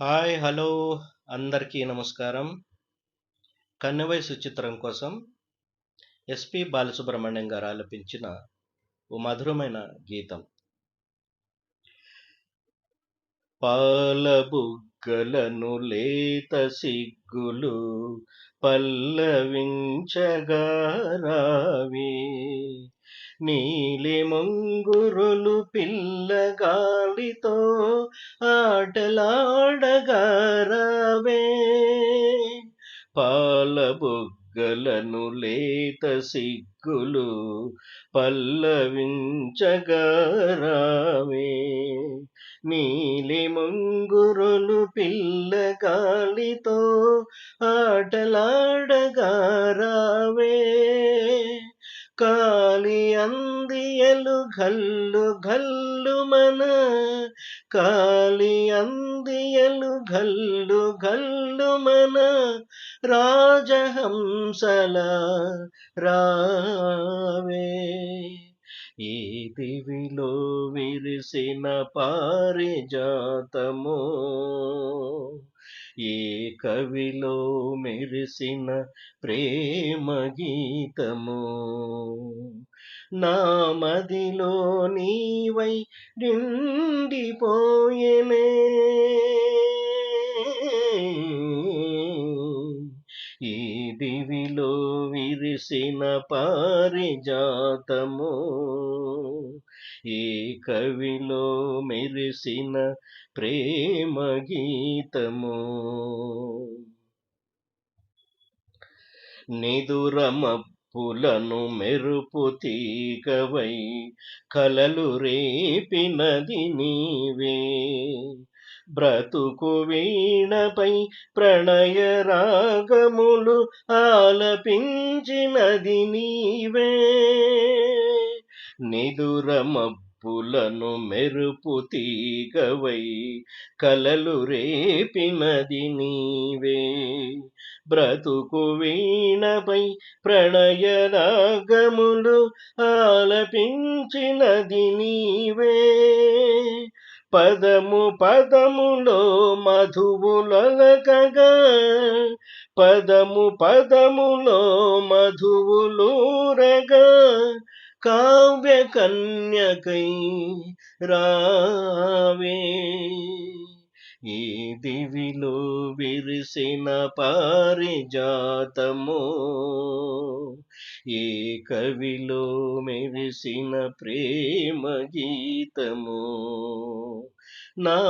Hi! Hello! అందరికీ నమస్కారం. 'కన్నెవయసు' చిత్రం కోసం ఎస్‌పి బాలసుబ్రహ్మణ్యం గారు ఆలపించిన ఓ మధురమైన గీతం. పాల బుగ్గలను లేత సిగ్గులు పల్లవించగా రావే, నీలి ముంగురులు పిల్లగాలితో ఆటలాడగా రావే, పాల బుగ్గలను లేత సిగ్గులు పల్లవించగా రావే, నీలి ముంగురులు పిల్లగాలితో ఆటలాడగా రావే, కాలి అందియలు ఘల్లు ఘల్లుమన, కాలి అందియలు ఘల్లు ఘల్లుమన, రాజహంసల రావే, ఈ దివిలో విరిసిన పారిజాతమో, ఏ కవిలో మెరిసిన ప్రేమ గీతమో, నా మదిలో నీవై నిండిపోయెనే, ఈ దివిలో విరిసిన పారిజాతమో, ఏ కవిలో మెరిసిన ప్రేమ గీతమో, నిదుర మబ్బులను మెరుపు తీగవై కలలు రేపినది నీవే, బ్రతుకు వీణపై ప్రణయ రాగములు ఆలపించినది నీవే, నిదుర మబ్బులను మెరుపు తీగవై కలలు రేపినది నీవే, బ్రతుకు వీణపై ప్రణయ రాగములు ఆలపించినది నీవే, పదము పదములో మధువులొలకగా, పదము పదములో మధువులూరగా, కావ్య కన్యకై రావే, ఈ దివిలో విరిసిన పారిజాతమో, ఏ కవిలో మెరిసిన ప్రేమ గీతమో, నా